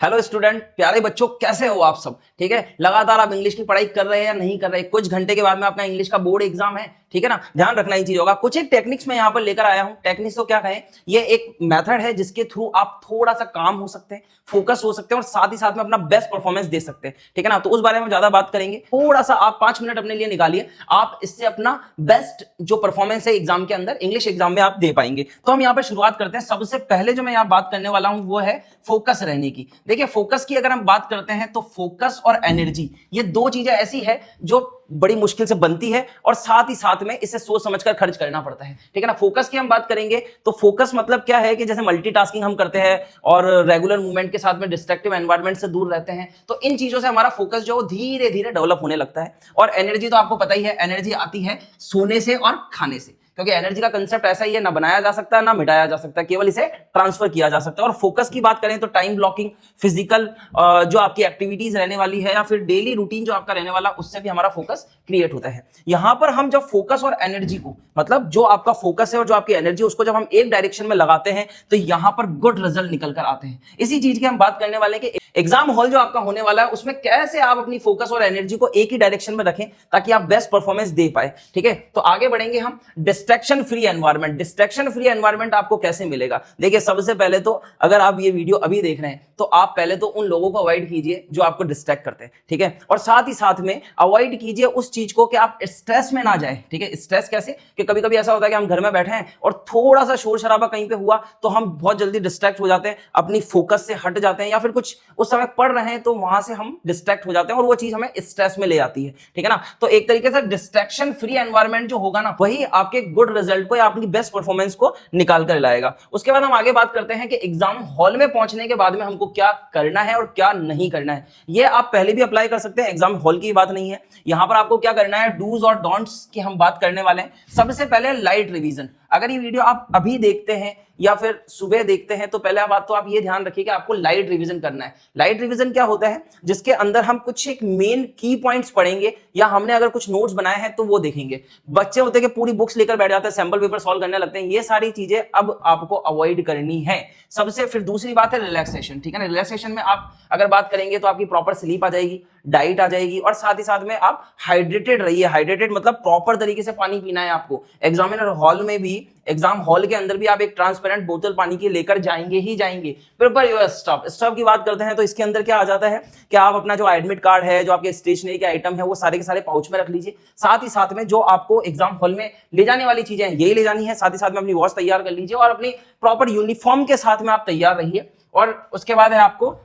Hello student, प्यारे बच्चों, कैसे हो आप सब? ठीक है, लगातार आप इंग्लिश की पढ़ाई कर रहे हैं या नहीं कर रहे? कुछ घंटे के बाद में आपका इंग्लिश का बोर्ड एग्जाम है, ठीक है ना। ध्यान रखना ही चीज होगा। कुछ एक टेक्निक्स में यहाँ पर लेकर आया हूँ। टेक्निक्स तो क्या कहें, ये एक मेथड है जिसके थ्रू आप थोड़ा सा काम हो सकते हैं, फोकस हो सकते हैं और साथ ही साथ में अपना बेस्ट परफॉर्मेंस दे सकते हैं, ठीक है ना। तो उस बारे में ज्यादा बात करेंगे। थोड़ा सा आप 5 मिनट अपने लिए निकालिए, आप इससे अपना बेस्ट जो परफॉर्मेंस है एग्जाम के अंदर, इंग्लिश एग्जाम में आप दे पाएंगे। तो हम यहाँ पर शुरुआत करते हैं। सबसे पहले जो मैं यहाँ बात करने वाला हूँ वो है फोकस रहने की। देखिए, फोकस की अगर हम बात करते हैं तो फोकस और एनर्जी, ये दो चीजें ऐसी है जो बड़ी मुश्किल से बनती है और साथ ही साथ में इसे सोच समझकर खर्च करना पड़ता है, ठीक है ना। फोकस की हम बात करेंगे तो फोकस मतलब क्या है कि जैसे मल्टीटास्किंग हम करते हैं और रेगुलर मूवमेंट के साथ में डिस्ट्रक्टिव एनवायरनमेंट से दूर रहते हैं, तो इन चीजों से हमारा फोकस जो धीरे धीरे डेवलप होने लगता है। और एनर्जी तो आपको पता ही है, एनर्जी आती है सोने से और खाने से, क्योंकि एनर्जी का कंसेप्ट ऐसा ही है, ना बनाया जा सकता है ना मिटाया जा सकता है, केवल इसे ट्रांसफर किया जा सकता है। और फोकस की बात करें तो टाइम ब्लॉकिंग, फिजिकल जो आपकी एक्टिविटीज रहने वाली है या फिर डेली रूटीन जो आपका रहने वाला, उससे भी हमारा फोकस क्रिएट होता है। यहां पर हम जब फोकस और एनर्जी को, मतलब जो आपका फोकस है और जो आपकी एनर्जी, उसको जब हम एक डायरेक्शन में लगाते हैं तो यहां पर गुड रिजल्ट निकल कर आते हैं। इसी चीज की हम बात करने वाले हैं कि एग्जाम हॉल जो आपका होने वाला है उसमें कैसे आप अपनी फोकस और एनर्जी को एक ही डायरेक्शन में रखें ताकि आप बेस्ट परफॉर्मेंस दे पाए, ठीक है। तो आगे बढ़ेंगे हम। Distraction free environment. Distraction free environment आपको कैसे मिलेगा? देखिए, सबसे पहले तो अगर आप ये वीडियो अभी देख रहे हैं तो आप पहले तो उन लोगों को अवॉइड कीजिए जो आपको डिस्ट्रैक्ट करते हैं, ठीक है। और साथ ही साथ में अवॉइड कीजिए उस चीज को कि आप स्ट्रेस में ना जाए, ठीक है। स्ट्रेस कैसे कि कभी कभी ऐसा होता है कि हम घर में बैठे हैं और थोड़ा सा शोर शराबा कहीं पे हुआ तो हम बहुत जल्दी डिस्ट्रैक्ट हो जाते हैं, अपनी फोकस से हट जाते हैं, या फिर कुछ उस समय पढ़ रहे हैं तो वहां से हम डिस्ट्रैक्ट हो जाते हैं और वो चीज हमें स्ट्रेस में ले आती है, ठीक है ना। तो एक तरीके से डिस्ट्रैक्शन फ्री एनवायरनमेंट जो होगा ना, वही आपके गुड रिजल्ट को या अपनी बेस्ट परफॉर्मेंस को निकाल कर लाएगा। उसके बाद हम आगे बात करते हैं कि एग्जाम हॉल में पहुंचने के बाद में हमको क्या करना है और क्या नहीं करना है। ये आप पहले भी अप्लाई कर सकते हैं, एग्जाम हॉल की बात नहीं है। यहां पर आपको क्या करना है, डूज और डोंट्स की हम बात करने वाले हैं। सबसे पहले लाइट रिवीजन। अगर ये वीडियो आप अभी देखते हैं या फिर सुबह देखते हैं तो पहला बात तो आप ये ध्यान रखिए कि आपको लाइट रिवीजन करना है। लाइट रिवीजन क्या होता है, जिसके अंदर हम कुछ एक मेन की पॉइंट्स पढ़ेंगे या हमने अगर कुछ नोट्स बनाए हैं तो वो देखेंगे। बच्चे होते हैं कि पूरी बुक्स लेकर बैठ जाते हैं, सैंपल पेपर सॉल्व करने लगते हैं। ये सारी चीजें अब आपको अवॉइड करनी है सबसे। फिर दूसरी बात है रिलैक्सेशन, ठीक है ना। रिलैक्सेशन में आप अगर बात करेंगे तो आपकी प्रॉपर स्लीप आ जाएगी, डाइट आ जाएगी और साथ ही साथ में आप हाइड्रेटेड रहिए। हाइड्रेटेड मतलब प्रॉपर तरीके से पानी पीना है आपको। एग्जामिनर हॉल में भी, एग्जाम हॉल के अंदर भी आप एक ट्रांसपेरेंट बोतल पानी की लेकर जाएंगे ही जाएंगे। Prepare your stuff. स्टफ की बात करते हैं तो इसके अंदर क्या आ जाता है कि आप अपना जो एडमिट कार्ड है, जो आपके स्टेशनरी के आइटम है, वो सारे के सारे पाउच में रख लीजिए। साथ ही साथ में जो आपको एग्जाम हॉल में ले जाने वाली चीजें हैं यही ले जानी है। साथ ही साथ में अपनी वॉच तैयार कर लीजिए और अपनी प्रॉपर यूनिफॉर्म के साथ में आप तैयार रहिए। और उसके बाद है आपको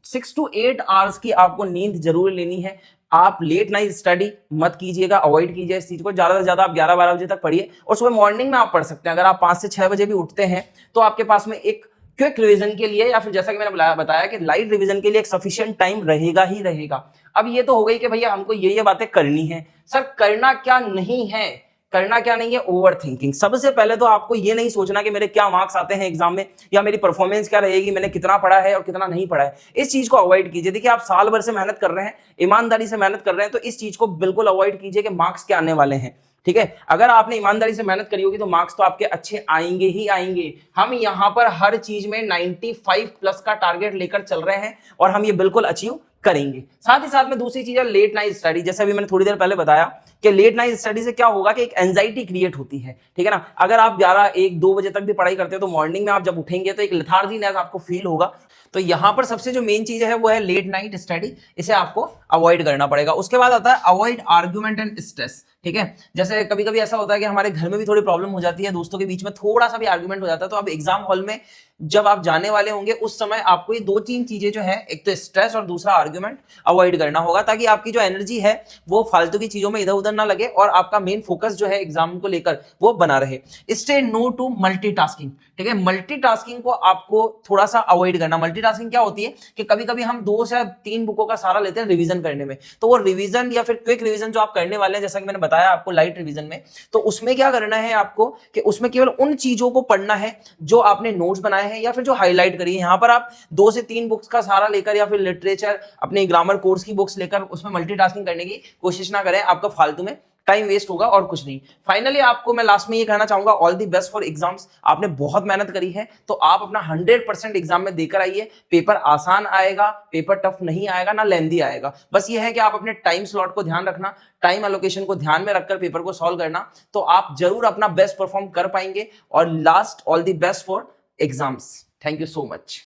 6 to 8 आवर्स की आपको नींद जरूर लेनी है। आप लेट नाइट स्टडी मत कीजिएगा, अवॉइड कीजिए इस चीज को। ज्यादा से ज्यादा आप 11-12 बजे तक पढ़िए और सुबह मॉर्निंग में आप पढ़ सकते हैं। अगर आप 5 से 6 बजे भी उठते हैं तो आपके पास में एक क्विक रिवीजन के लिए या फिर जैसा कि मैंने बताया कि लाइट रिवीजन के लिए एक सफिशिएंट टाइम रहेगा ही रहेगा। अब ये तो हो गई कि भैया हमको ये बातें करनी है। सर, करना क्या नहीं है? करना क्या नहीं है? Over thinking. सबसे पहले तो आपको ये नहीं सोचना कि मेरे क्या मार्क्स आते हैं एग्जाम में या मेरी परफॉर्मेंस क्या रहेगी, मैंने कितना पढ़ा है और कितना नहीं पढ़ा है। इस चीज को अवॉइड कीजिए। देखिए, आप साल भर से मेहनत कर रहे हैं, ईमानदारी से मेहनत कर रहे हैं, तो इस चीज को बिल्कुल अवॉइड कीजिए कि मार्क्स क्या आने वाले हैं, ठीक है। अगर आपने ईमानदारी से मेहनत करी होगी तो मार्क्स तो आपके अच्छे आएंगे ही आएंगे। हम यहां पर हर चीज में 95 प्लस का टारगेट लेकर चल रहे हैं और हम ये बिल्कुल अचीव करेंगे। साथ ही साथ में दूसरी चीज है लेट नाइट स्टडी। जैसे अभी मैंने थोड़ी देर पहले बताया कि लेट नाइट स्टडी से क्या होगा कि एक एंजाइटी क्रिएट होती है, ठीक है ना। अगर आप 11, 1, 2 बजे तक भी पढ़ाई करते हैं तो मॉर्निंग में आप जब उठेंगे तो एक लेथार्जीनेस आपको फील होगा। तो यहां पर सबसे जो मेन चीज है वो है लेट नाइट स्टडी। इसे आपको अवॉइड करना पड़ेगा। उसके बाद आता है अवॉइड आर्ग्यूमेंट एंड स्ट्रेस, ठीक है। जैसे कभी कभी ऐसा होता है कि हमारे घर में भी थोड़ी प्रॉब्लम हो जाती है, दोस्तों के बीच में थोड़ा सा भी आर्ग्यूमेंट हो जाता है। तो अब एग्जाम हॉल में जब आप जाने वाले होंगे उस समय आपको ये 2-3 चीजें जो है, एक तो स्ट्रेस और दूसरा आर्ग्यूमेंट, अवॉइड करना होगा ताकि आपकी जो एनर्जी है वो फालतू की चीजों में इधर उधर ना लगे और आपका मेन फोकस जो है एग्जाम को लेकर वो बना रहे। स्टे नो टू मल्टीटास्किंग, ठीक है। मल्टीटास्किंग को आपको थोड़ा सा अवॉइड करना। मल्टीटास्किंग क्या होती है कि कभी कभी हम 2 से 3 बुकों का सहारा लेते हैं रिवीजन करने में। तो वो रिवीजन या फिर क्विक रिवीजन जो आप करने वाले हैं, जैसा कि मैंने बताया आपको लाइट रिवीजन में, तो उसमें क्या करना है आपको कि उसमें केवल उन चीजों को पढ़ना है जो आपने नोट्स बनाए हैं या फिर जो हाईलाइट करिए। यहां पर आप 2 से 3 बुक्स का सहारा लेकर या फिर लिटरेचर, अपने ग्रामर कोर्स की बुक्स लेकर उसमें मल्टीटास्किंग करने की कोशिश ना करें, आपका फालतू में टाइम वेस्ट होगा और कुछ नहीं। फाइनली आपको मैं लास्ट में ये कहना चाहूंगा, all the best for exams. आपने बहुत मेहनत करी है तो आप अपना 100% एग्जाम में देकर आइए। पेपर आसान आएगा, पेपर टफ नहीं आएगा, ना लेंदी आएगा। बस ये है कि आप अपने टाइम स्लॉट को ध्यान रखना, टाइम एलोकेशन को ध्यान में रखकर पेपर को सॉल्व करना, तो आप जरूर अपना बेस्ट परफॉर्म कर पाएंगे। और last, all the best for exams. Thank you so much.